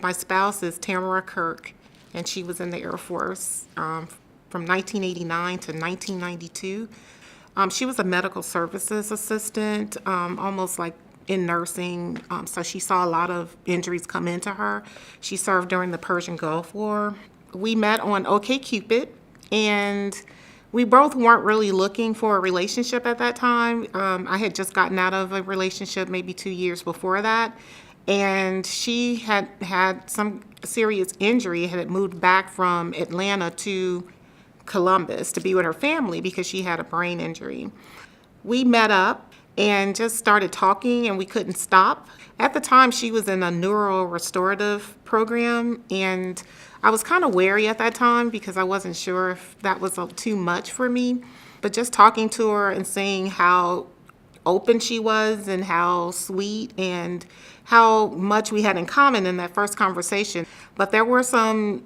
My spouse is Tamara Kirk, and she was in the Air Force from 1989 to 1992. She was a medical services assistant, almost like in nursing, so she saw a lot of injuries come into her. She served during the Persian Gulf War. We met on OkCupid, and we both weren't really looking for a relationship at that time. I had just gotten out of a relationship maybe 2 years before that, and she had had some serious injury, had moved back from Atlanta to Columbus to be with her family because she had a brain injury. We met up and just started talking, and we couldn't stop. At the time, she was in a neuro restorative program, and I was kind of wary at that time because I wasn't sure if that was too much for me. But just talking to her and seeing how open she was and how sweet and how much we had in common in that first conversation. But there were some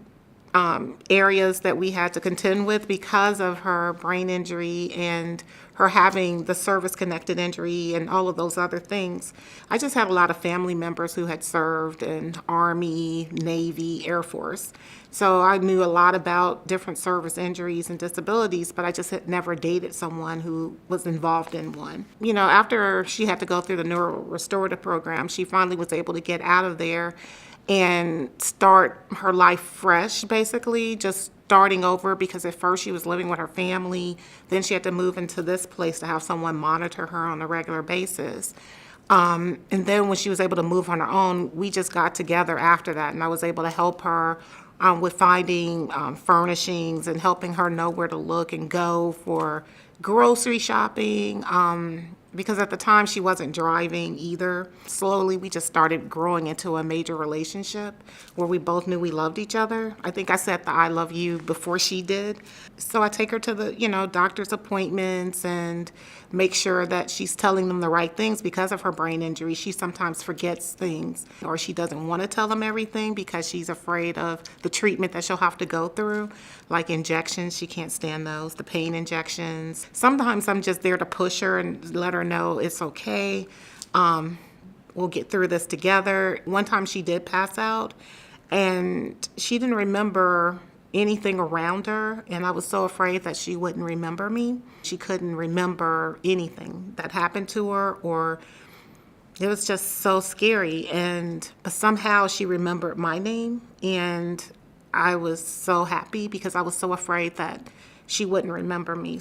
areas that we had to contend with because of her brain injury and her having the service-connected injury and all of those other things. I just had a lot of family members who had served in Army, Navy, Air Force. So I knew a lot about different service injuries and disabilities, but I just had never dated someone who was involved in one. You know, after she had to go through the neuro restorative program, she finally was able to get out of there and start her life fresh, basically, just starting over, because at first she was living with her family. Then she had to move into this place to have someone monitor her on a regular basis. And then when she was able to move on her own, we just got together after that, and I was able to help her with finding furnishings and helping her know where to look and go for grocery shopping. Because at the time she wasn't driving either. Slowly we just started growing into a major relationship where we both knew we loved each other. I think I said the I love you before she did. So I take her to the, doctor's appointments and make sure that she's telling them the right things because of her brain injury. She sometimes forgets things, or she doesn't want to tell them everything because she's afraid of the treatment that she'll have to go through, like injections. She can't stand those, the pain injections. Sometimes I'm just there to push her and let her know it's okay. We'll get through this together. One time she did pass out, and she didn't remember anything around her, and I was so afraid that she wouldn't remember me. She couldn't remember anything that happened to her, or it was just so scary. But somehow she remembered my name, and I was so happy because I was so afraid that she wouldn't remember me.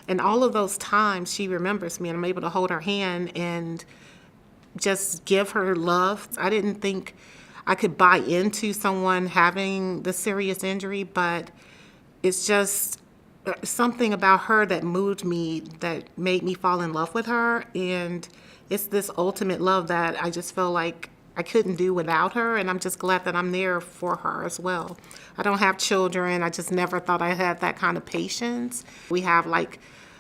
And all of those times she remembers me, and I'm able to hold her hand and just give her love. I didn't think I could buy into someone having the serious injury, but it's just something about her that moved me, that made me fall in love with her. And it's this ultimate love that I just feel like I couldn't do without her, and I'm just glad that I'm there for her as well. I don't have children. I just never thought I had that kind of patience. We have like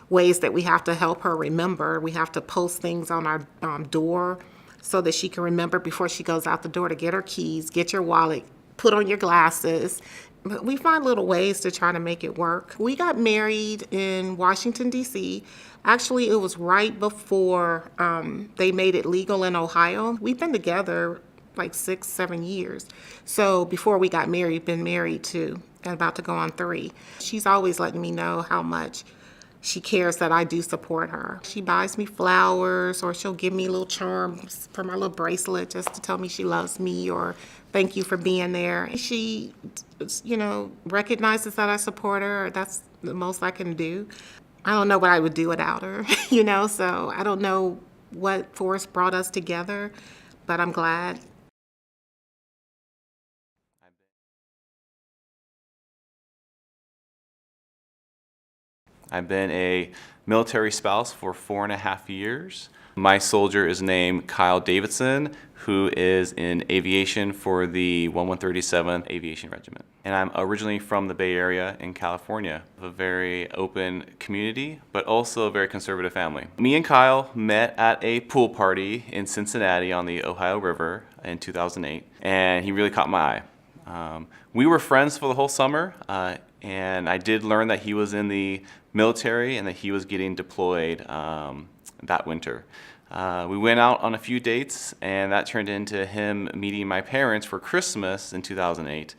ways that we have to help her remember. We have to post things on our door so that she can remember before she goes out the door to get her keys, get your wallet, put on your glasses. But we find little ways to try to make it work. We got married in Washington, D.C. Actually, it was right before they made it legal in Ohio. We've been together like 6-7 years. So before we got married, been married 2 and about to go on 3. She's always letting me know how much she cares that I do support her. She buys me flowers, or she'll give me little charms for my little bracelet just to tell me she loves me, or thank you for being there. She, recognizes that I support her. That's the most I can do. I don't know what I would do without her, so I don't know what force brought us together, but I'm glad. I've been a military spouse for 4.5 years. My soldier is named Kyle Davidson, who is in aviation for the 1137th Aviation Regiment. And I'm originally from the Bay Area in California, a very open community, but also a very conservative family. Me and Kyle met at a pool party in Cincinnati on the Ohio River in 2008, and he really caught my eye. We were friends for the whole summer, and I did learn that he was in the military and that he was getting deployed that winter. We went out on a few dates, and that turned into him meeting my parents for Christmas in 2008.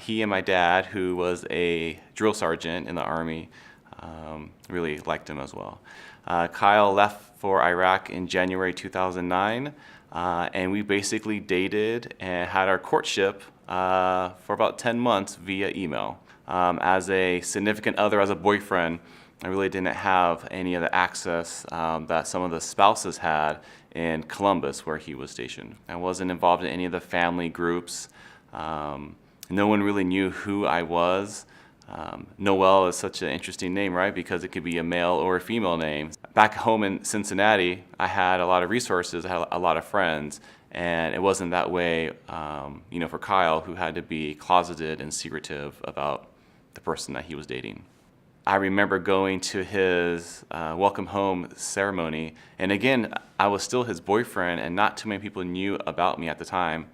He and my dad, who was a drill sergeant in the Army, really liked him as well. Kyle left for Iraq in January 2009, and we basically dated and had our courtship for about 10 months via email. As a significant other, as a boyfriend, I really didn't have any of the access that some of the spouses had in Columbus, where he was stationed. I wasn't involved in any of the family groups. No one really knew who I was. Noel is such an interesting name, right? Because it could be a male or a female name. Back home in Cincinnati, I had a lot of resources, I had a lot of friends, and it wasn't that way, for Kyle, who had to be closeted and secretive about the person that he was dating. I remember going to his welcome home ceremony, and again, I was still his boyfriend, and not too many people knew about me at the time.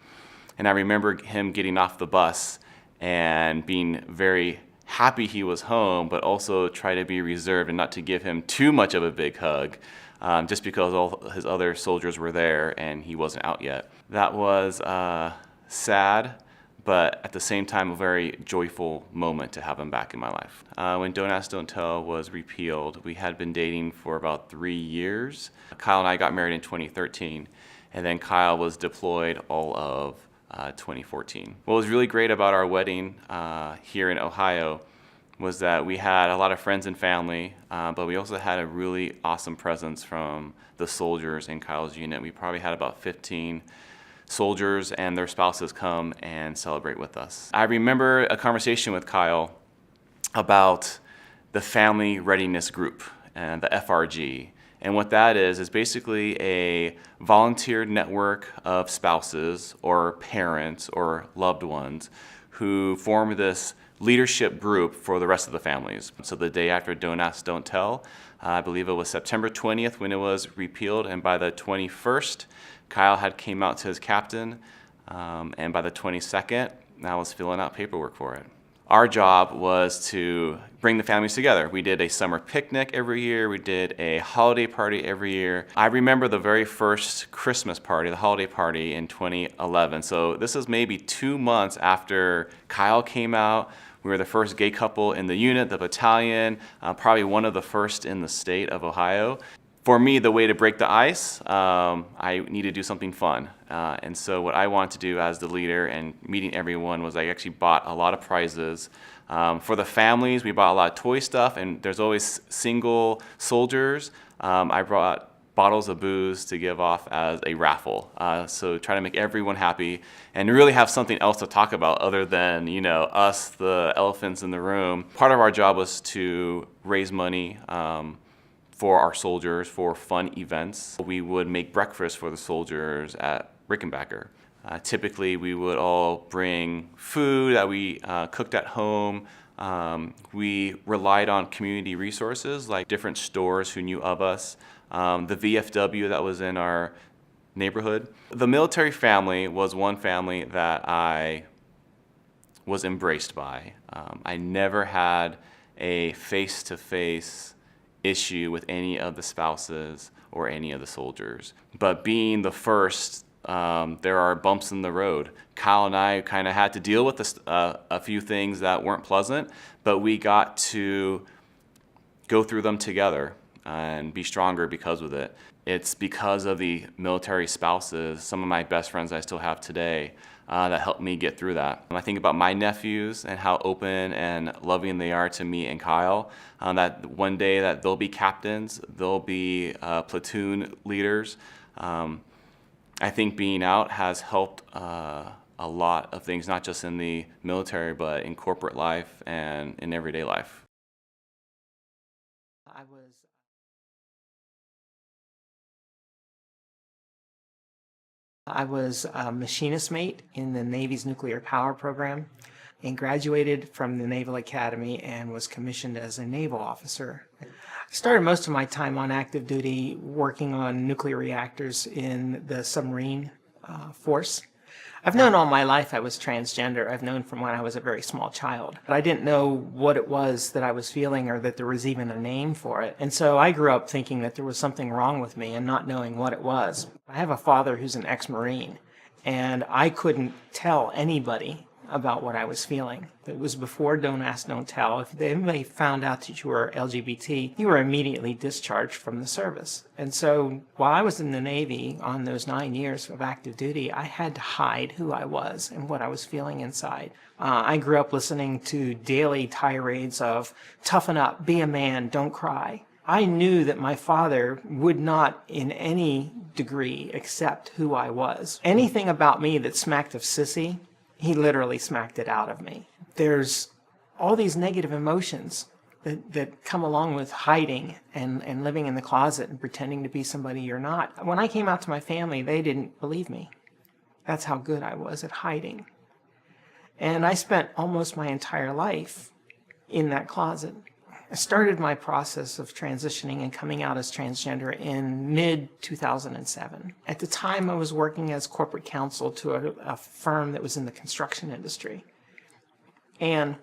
And I remember him getting off the bus and being very happy he was home, but also try to be reserved and not to give him too much of a big hug, just because all his other soldiers were there and he wasn't out yet. That was sad, but at the same time a very joyful moment to have him back in my life. When Don't Ask, Don't Tell was repealed, we had been dating for about 3 years. Kyle and I got married in 2013, and then Kyle was deployed all of 2014. What was really great about our wedding here in Ohio was that we had a lot of friends and family, but we also had a really awesome presence from the soldiers in Kyle's unit. We probably had about 15 soldiers and their spouses come and celebrate with us. I remember a conversation with Kyle about the Family Readiness Group and the FRG. And what that is basically a volunteer network of spouses or parents or loved ones who form this leadership group for the rest of the families. So the day after Don't Ask, Don't Tell, I believe it was September 20th when it was repealed, and by the 21st, Kyle had came out to his captain, and by the 22nd, I was filling out paperwork for it. Our job was to bring the families together. We did a summer picnic every year. We did a holiday party every year. I remember the very first Christmas party, the holiday party in 2011. So this is maybe 2 months after Kyle came out. We were the first gay couple in the unit, the battalion, probably one of the first in the state of Ohio. For me, the way to break the ice, I need to do something fun. And so what I wanted to do as the leader and meeting everyone was I actually bought a lot of prizes. For the families, we bought a lot of toy stuff, and there's always single soldiers. I brought bottles of booze to give off as a raffle. So try to make everyone happy and really have something else to talk about other than, us, the elephants in the room. Part of our job was to raise money for our soldiers for fun events. We would make breakfast for the soldiers at Rickenbacker. Typically, we would all bring food that we cooked at home. We relied on community resources like different stores who knew of us, the VFW that was in our neighborhood. The military family was one family that I was embraced by. I never had a face-to-face issue with any of the spouses or any of the soldiers. But being the first, there are bumps in the road. Kyle and I kind of had to deal with a few things that weren't pleasant, but we got to go through them together and be stronger because of it. It's because of the military spouses, some of my best friends I still have today, that helped me get through that. When I think about my nephews and how open and loving they are to me and Kyle, that one day that they'll be captains, they'll be platoon leaders. I think being out has helped a lot of things, not just in the military, but in corporate life and in everyday life. I was a machinist mate in the Navy's nuclear power program and graduated from the Naval Academy and was commissioned as a naval officer. I started most of my time on active duty working on nuclear reactors in the submarine force. I've known all my life I was transgender. I've known from when I was a very small child. But I didn't know what it was that I was feeling or that there was even a name for it. And so I grew up thinking that there was something wrong with me and not knowing what it was. I have a father who's an ex-Marine, and I couldn't tell anybody about what I was feeling. It was before Don't Ask, Don't Tell. If anybody found out that you were LGBT, you were immediately discharged from the service. And so while I was in the Navy on those 9 years of active duty, I had to hide who I was and what I was feeling inside. I grew up listening to daily tirades of toughen up, be a man, don't cry. I knew that my father would not in any degree accept who I was. Anything about me that smacked of sissy, he literally smacked it out of me. There's all these negative emotions that come along with hiding and living in the closet and pretending to be somebody you're not. When I came out to my family, they didn't believe me. That's how good I was at hiding. And I spent almost my entire life in that closet. I started my process of transitioning and coming out as transgender in mid-2007. At the time, I was working as corporate counsel to a firm that was in the construction industry. And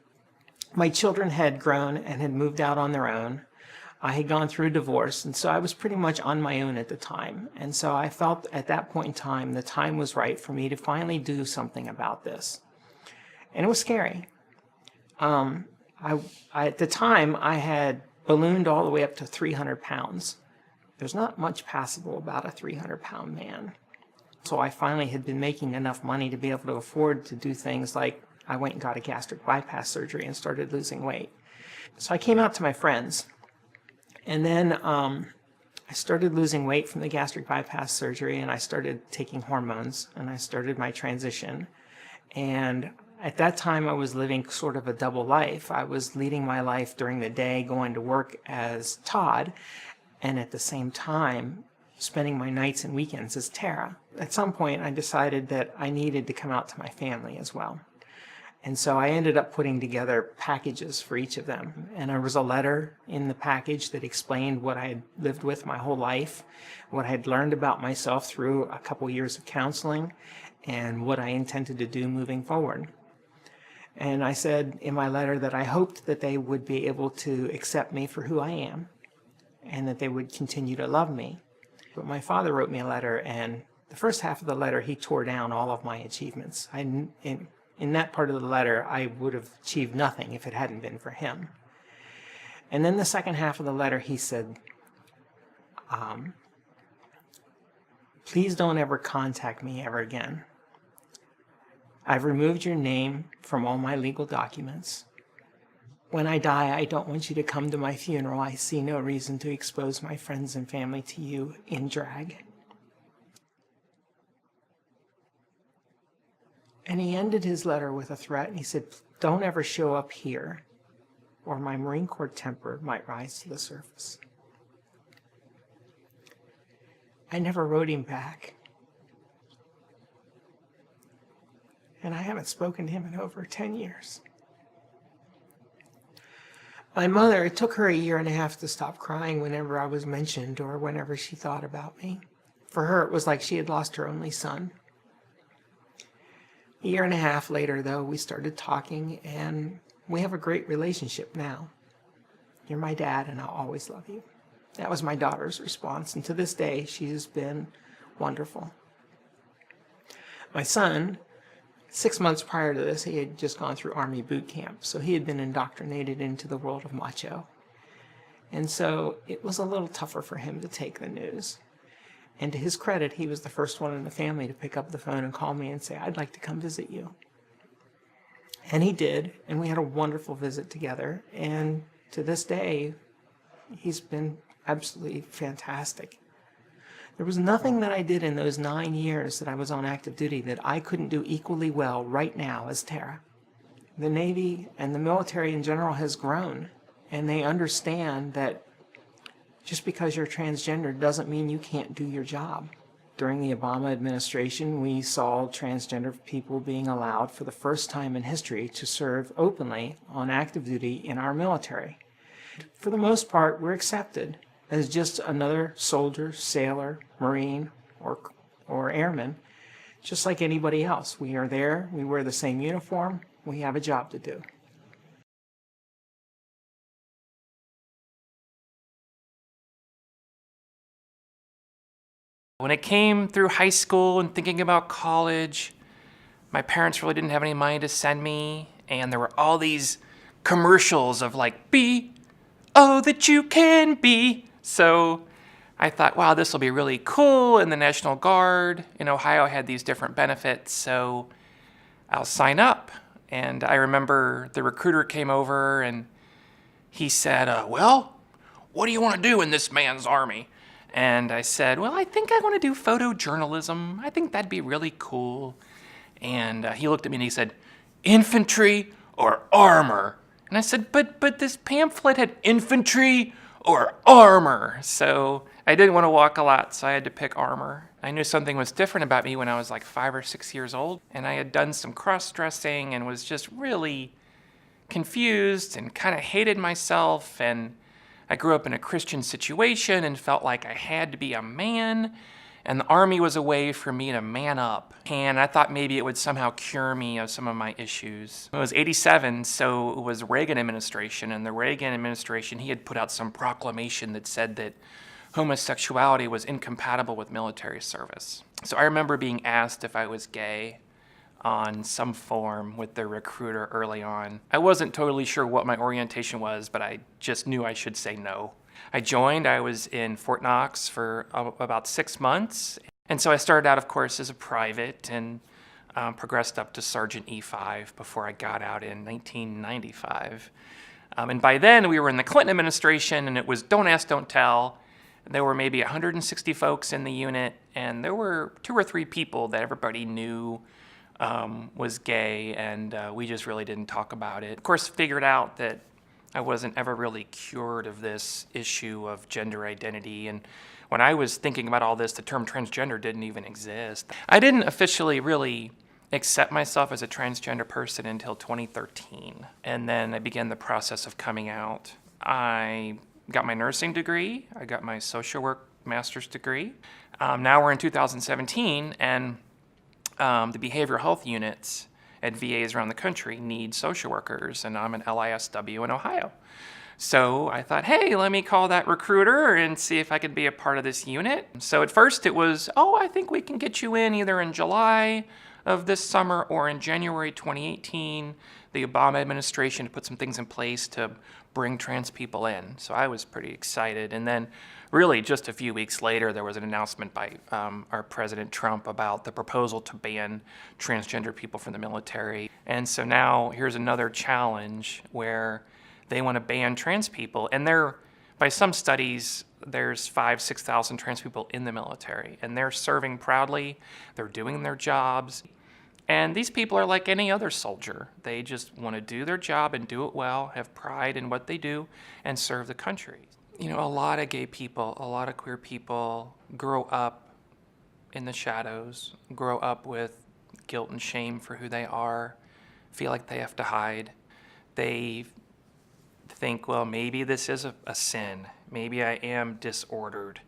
my children had grown and had moved out on their own. I had gone through a divorce, and so I was pretty much on my own at the time. And so I felt at that point in time, the time was right for me to finally do something about this. And it was scary. At the time, I had ballooned all the way up to 300 pounds. There's not much passable about a 300-pound man. So I finally had been making enough money to be able to afford to do things like I went and got a gastric bypass surgery and started losing weight. So I came out to my friends. And then I started losing weight from the gastric bypass surgery, and I started taking hormones, and I started my transition. And at that time, I was living sort of a double life. I was leading my life during the day, going to work as Todd, and at the same time, spending my nights and weekends as Tara. At some point, I decided that I needed to come out to my family as well. And so I ended up putting together packages for each of them. And there was a letter in the package that explained what I had lived with my whole life, what I had learned about myself through a couple years of counseling, and what I intended to do moving forward. And I said in my letter that I hoped that they would be able to accept me for who I am and that they would continue to love me. But my father wrote me a letter, and the first half of the letter, he tore down all of my achievements. In that part of the letter, I would have achieved nothing if it hadn't been for him. And then the second half of the letter, he said, please don't ever contact me ever again. I've removed your name from all my legal documents. When I die, I don't want you to come to my funeral. I see no reason to expose my friends and family to you in drag. And he ended his letter with a threat, and he said, don't ever show up here, or my Marine Corps temper might rise to the surface. I never wrote him back. And I haven't spoken to him in over 10 years. My mother, it took her 1.5 years to stop crying whenever I was mentioned or whenever she thought about me. For her, it was like she had lost her only son. 1.5 years later, though, we started talking, and we have a great relationship now. You're my dad, and I'll always love you. That was my daughter's response, and to this day, she has been wonderful. My son, 6 months prior to this, he had just gone through Army boot camp, so he had been indoctrinated into the world of macho. And so it was a little tougher for him to take the news. And to his credit, he was the first one in the family to pick up the phone and call me and say, I'd like to come visit you. And he did, and we had a wonderful visit together. And to this day, he's been absolutely fantastic. There was nothing that I did in those 9 years that I was on active duty that I couldn't do equally well right now as Tara. The Navy and the military in general has grown, and they understand that just because you're transgender doesn't mean you can't do your job. During the Obama administration, we saw transgender people being allowed for the first time in history to serve openly on active duty in our military. For the most part, we're accepted as just another soldier, sailor, Marine, or airman, just like anybody else. We are there, we wear the same uniform, we have a job to do. When it came through high school and thinking about college, my parents really didn't have any money to send me, and there were all these commercials of like, be all that you can be. So I thought, wow, this will be really cool. And the National Guard in Ohio had these different benefits, so I'll sign up. And I remember the recruiter came over and he said, well, what do you want to do in this man's army? And I said, well, I think I want to do photojournalism. I think that'd be really cool. And he looked at me and he said, infantry or armor? And I said, but this pamphlet had infantry or armor. So I didn't want to walk a lot, so I had to pick armor. I knew something was different about me when I was like 5 or 6 years old, and I had done some cross-dressing and was just really confused and kind of hated myself. And I grew up in a Christian situation and felt like I had to be a man, and the Army was a way for me to man up. And I thought maybe it would somehow cure me of some of my issues. It was 87, so it was Reagan administration, and the Reagan administration, he had put out some proclamation that said that homosexuality was incompatible with military service. So I remember being asked if I was gay on some form with the recruiter early on. I wasn't totally sure what my orientation was, but I just knew I should say no. I joined, I was in Fort Knox for about 6 months. And so I started out, of course, as a private and progressed up to Sergeant E5 before I got out in 1995. And by then we were in the Clinton administration, and it was don't ask, don't tell. There were maybe 160 folks in the unit, and there were 2 or 3 people that everybody knew was gay, and we just really didn't talk about it. Of course, figured out that I wasn't ever really cured of this issue of gender identity, and when I was thinking about all this, the term transgender didn't even exist. I didn't officially really accept myself as a transgender person until 2013, and then I began the process of coming out. I got my nursing degree, I got my social work master's degree. Now we're in 2017, and the behavioral health units at VAs around the country need social workers, and I'm an LISW in Ohio. So I thought, hey, let me call that recruiter and see if I could be a part of this unit. So at first it was, I think we can get you in either in July of this summer or in January 2018. The Obama administration put some things in place to bring trans people in. So I was pretty excited. And then really just a few weeks later, there was an announcement by our President Trump about the proposal to ban transgender people from the military. And so now here's another challenge where they want to ban trans people. And by some studies, there's 5,000-6,000 trans people in the military, and they're serving proudly, they're doing their jobs. And these people are like any other soldier. They just want to do their job and do it well, have pride in what they do, and serve the country. You know, a lot of gay people, a lot of queer people grow up in the shadows, grow up with guilt and shame for who they are, feel like they have to hide. They think, well, maybe this is a sin. Maybe I am disordered,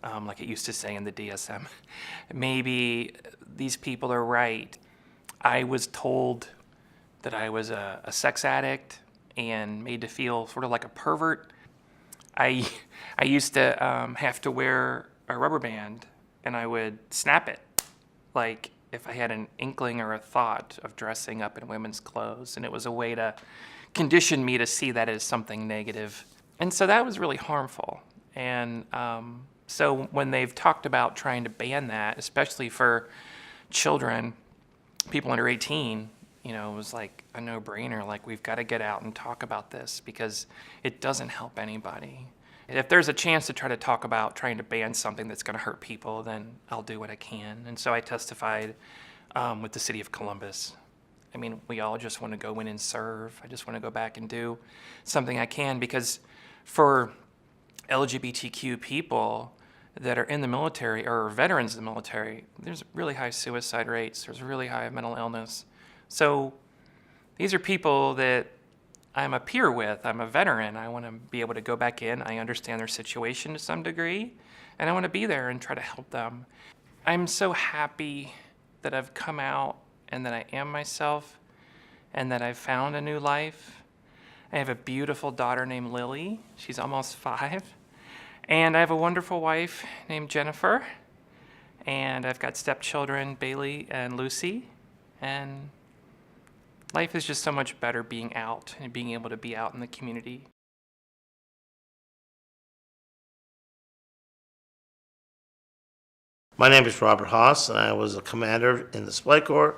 like it used to say in the DSM. Maybe these people are right. I was told that I was a sex addict and made to feel sort of like a pervert. I used to have to wear a rubber band, and I would snap it, like if I had an inkling or a thought of dressing up in women's clothes, and it was a way to condition me to see that as something negative. And so that was really harmful. And so when they've talked about trying to ban that, especially for children, people under 18, you know, it was like a no-brainer, like we've got to get out and talk about this because it doesn't help anybody. If there's a chance to try to talk about trying to ban something that's going to hurt people, then I'll do what I can. And so I testified with the city of Columbus. I mean, we all just want to go in and serve. I just want to go back and do something I can, because for LGBTQ people that are in the military or veterans of the military, there's really high suicide rates. There's really high mental illness. So these are people that I'm a peer with. I'm a veteran. I want to be able to go back in. I understand their situation to some degree, and I want to be there and try to help them. I'm so happy that I've come out and that I am myself and that I've found a new life. I have a beautiful daughter named Lily. She's almost 5. And I have a wonderful wife named Jennifer. And I've got stepchildren, Bailey and Lucy. And life is just so much better being out and being able to be out in the community. My name is Robert Haas, and I was a commander in the Supply Corps,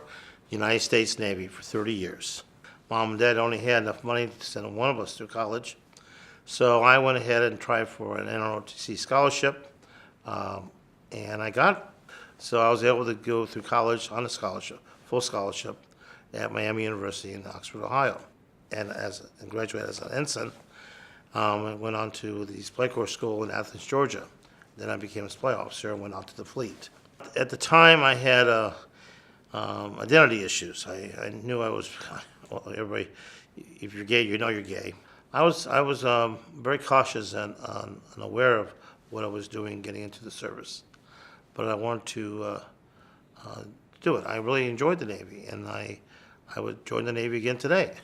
United States Navy, for 30 years. Mom and Dad only had enough money to send one of us through college, so I went ahead and tried for an NROTC scholarship, and I got it. So I was able to go through college on a scholarship, full scholarship, at Miami University in Oxford, Ohio, and graduated as an ensign. I went on to the Supply Corps School in Athens, Georgia. Then I became a supply officer and went out to the fleet. At the time, I had identity issues. I knew I was, well, everybody, if you're gay, you know you're gay. I was very cautious and aware of what I was doing getting into the service. But I wanted to do it. I really enjoyed the Navy, and I would join the Navy again today.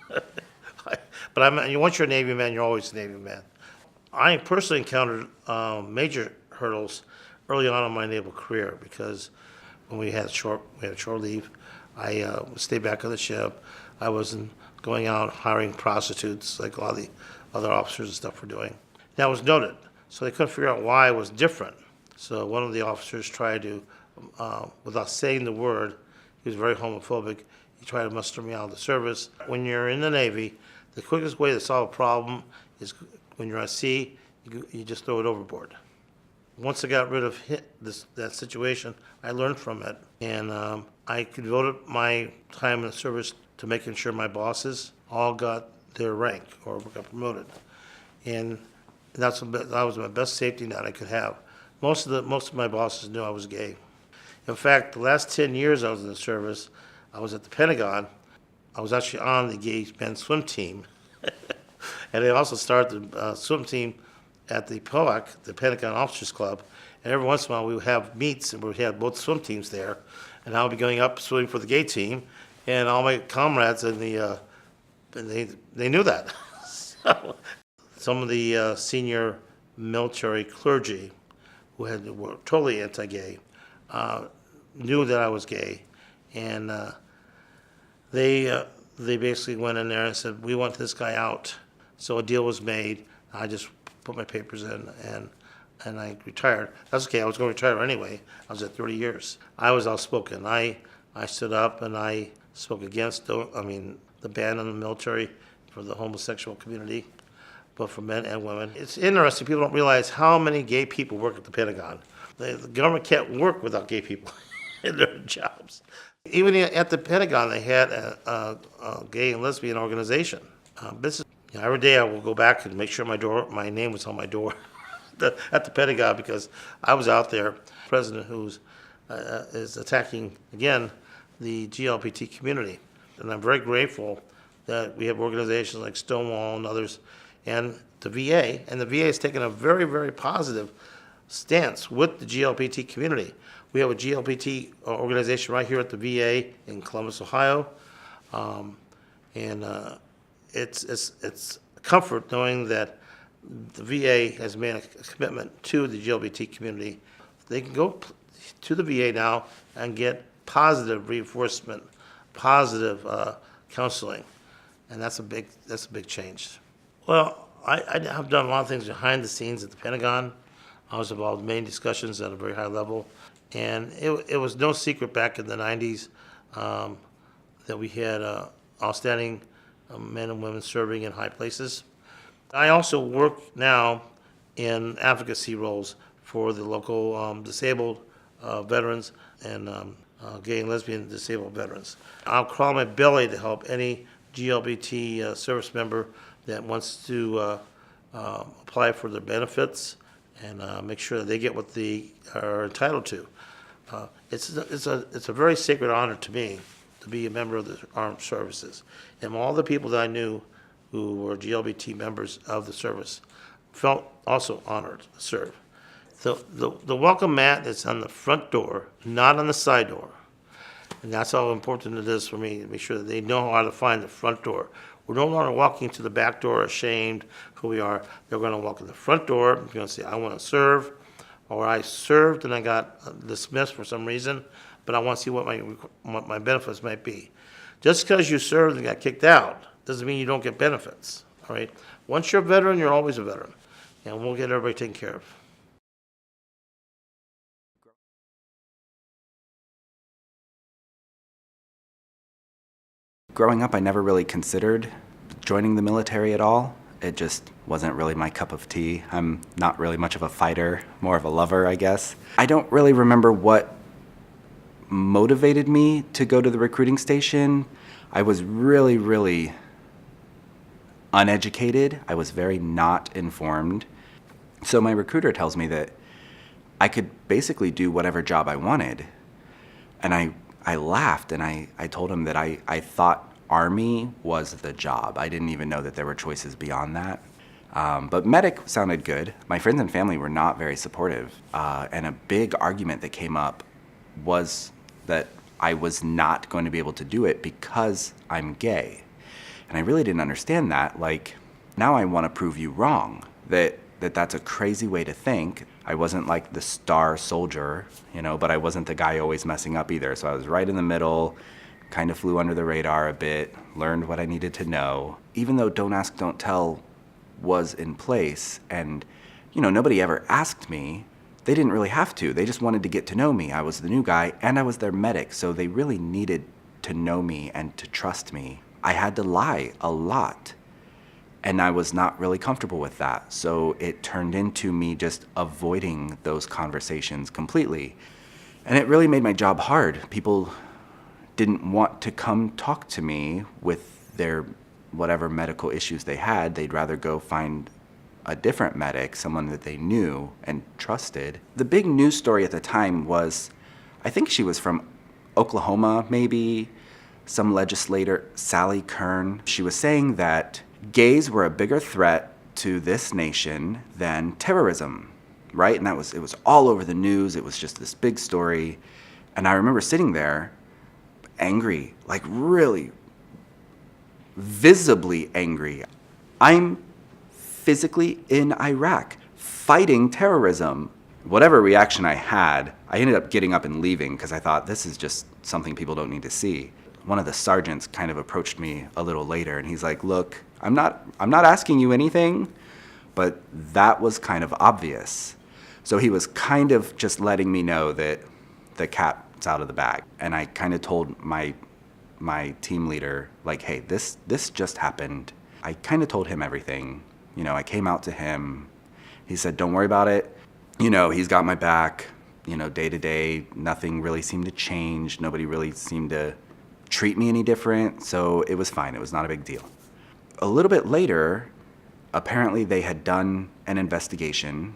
But once you're a Navy man, you're always a Navy man. I personally encountered major hurdles early on in my naval career because when we had shore leave, I would stay back on the ship. I wasn't going out hiring prostitutes like a lot of the other officers and stuff were doing. That was noted, so they couldn't figure out why it was different. So one of the officers tried to, without saying the word, he was very homophobic, he tried to muster me out of the service. When you're in the Navy, the quickest way to solve a problem is when you're at sea, you just throw it overboard. Once I got rid of that situation, I learned from it, and I devoted my time in the service to making sure my bosses all got their rank or got promoted, and that was my best safety net I could have. Most of my bosses knew I was gay. In fact, the last 10 years I was in the service, I was at the Pentagon. I was actually on the gay men's swim team. And they also started the swim team at the POAC, the Pentagon Officers Club. And every once in a while we would have meets and we had both swim teams there. And I would be going up swimming for the gay team. And all my comrades in they knew that. So, some of the senior military clergy who were totally anti-gay knew that I was gay. And they basically went in there and said, we want this guy out. So a deal was made. I just put my papers in and I retired. That's okay, I was going to retire anyway. I was at 30 years. I was outspoken. I stood up and I spoke against the ban on the military for the homosexual community, both for men and women. It's interesting, people don't realize how many gay people work at the Pentagon. The government can't work without gay people in their jobs. Even at the Pentagon, they had a gay and lesbian organization. Every day I will go back and make sure my name was on my door at the Pentagon because I was out there. The president who's is attacking, again, the LGBT community. And I'm very grateful that we have organizations like Stonewall and others and the VA. And the VA has taken a very, very positive stance with the GLBT community. We have a GLBT organization right here at the VA in Columbus, Ohio, and it's a comfort knowing that the VA has made a commitment to the GLBT community. They can go to the VA now and get positive reinforcement, positive counseling, and that's a big change. Well, I have done a lot of things behind the scenes at the Pentagon. I was involved in many discussions at a very high level. And it was no secret back in the 90s that we had outstanding men and women serving in high places. I also work now in advocacy roles for the local disabled veterans and gay and lesbian disabled veterans. I'll crawl my belly to help any GLBT service member that wants to apply for their benefits and make sure that they get what they are entitled to. It's a very sacred honor to me to be a member of the armed services. And all the people that I knew who were GLBT members of the service felt also honored to serve. The welcome mat is on the front door, not on the side door. And that's how important it is for me to make sure that they know how to find the front door. We're no longer walking to the back door ashamed who we are. They're going to walk in the front door. They're going to say, I want to serve, or I served and I got dismissed for some reason, but I want to see what my benefits might be. Just because you served and got kicked out doesn't mean you don't get benefits, all right? Once you're a veteran, you're always a veteran, and we'll get everybody taken care of. Growing up, I never really considered joining the military at all. It just wasn't really my cup of tea. I'm not really much of a fighter, more of a lover, I guess. I don't really remember what motivated me to go to the recruiting station. I was really uneducated. I was very not informed. So my recruiter tells me that I could basically do whatever job I wanted. And I laughed and I told him that I thought Army was the job. I didn't even know that there were choices beyond that. But medic sounded good. My friends and family were not very supportive. And a big argument that came up was that I was not going to be able to do it because I'm gay. And I really didn't understand that. Like, now I want to prove you wrong, that's a crazy way to think. I wasn't like the star soldier, but I wasn't the guy always messing up either. So I was right in the middle, kind of flew under the radar a bit, learned what I needed to know. Even though Don't Ask, Don't Tell was in place and, nobody ever asked me, they didn't really have to. They just wanted to get to know me. I was the new guy and I was their medic, so they really needed to know me and to trust me. I had to lie a lot. And I was not really comfortable with that. So it turned into me just avoiding those conversations completely. And it really made my job hard. People didn't want to come talk to me with their whatever medical issues they had. They'd rather go find a different medic, someone that they knew and trusted. The big news story at the time was, I think she was from Oklahoma, maybe, some legislator, Sally Kern. She was saying that gays were a bigger threat to this nation than terrorism, right? And it was all over the news. It was just this big story. And I remember sitting there angry, like really visibly angry. I'm physically in Iraq fighting terrorism. Whatever reaction I had, I ended up getting up and leaving because I thought this is just something people don't need to see. One of the sergeants kind of approached me a little later and he's like, look, I'm not asking you anything, but that was kind of obvious. So he was kind of just letting me know that the cat's out of the bag. And I kind of told my team leader, like, hey, this just happened. I kind of told him everything. I came out to him. He said, don't worry about it. He's got my back. Day to day, nothing really seemed to change. Nobody really seemed to treat me any different. So it was fine. It was not a big deal. A little bit later, apparently they had done an investigation.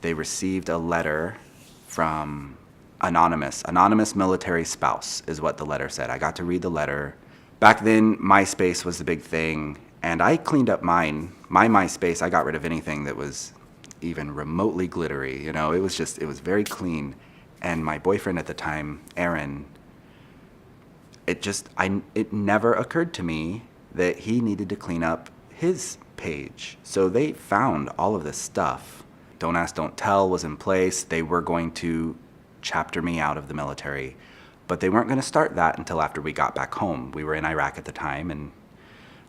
They received a letter from anonymous military spouse is what the letter said. I got to read the letter. Back then, MySpace was the big thing, and I cleaned up my MySpace. I got rid of anything that was even remotely glittery. It was very clean. And my boyfriend at the time, Aaron, it never occurred to me that he needed to clean up his page. So they found all of this stuff. Don't Ask, Don't Tell was in place. They were going to chapter me out of the military, but they weren't going to start that until after we got back home. We were in Iraq at the time, and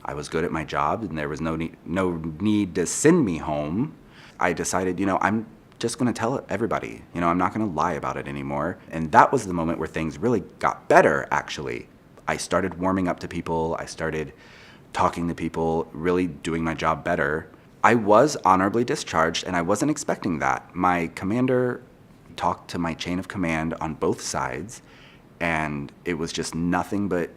I was good at my job, and there was no need to send me home. I decided, I'm just going to tell everybody. I'm not going to lie about it anymore. And that was the moment where things really got better, actually. I started warming up to people. I started talking to people, really doing my job better. I was honorably discharged, and I wasn't expecting that. My commander talked to my chain of command on both sides, and it was just nothing but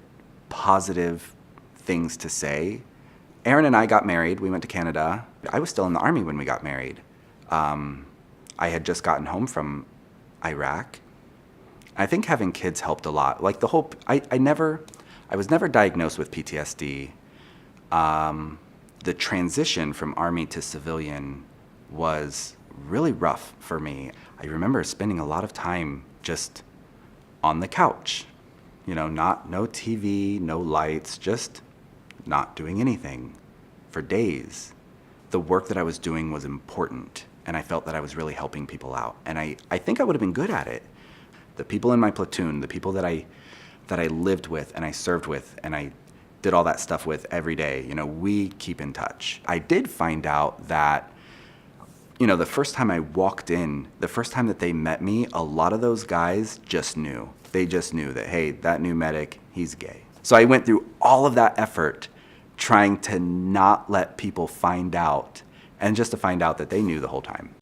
positive things to say. Aaron and I got married. We went to Canada. I was still in the Army when we got married. I had just gotten home from Iraq. I think having kids helped a lot. Like I was never diagnosed with PTSD. The transition from Army to civilian was really rough for me. I remember spending a lot of time just on the couch, no TV, no lights, just not doing anything for days. The work that I was doing was important, and I felt that I was really helping people out. And I think I would have been good at it. The people in my platoon, the people that I lived with and I served with and I did all that stuff with every day, we keep in touch. I did find out that, the first time I walked in, the first time that they met me, a lot of those guys just knew. They just knew that, hey, that new medic, he's gay. So I went through all of that effort trying to not let people find out, and just to find out that they knew the whole time.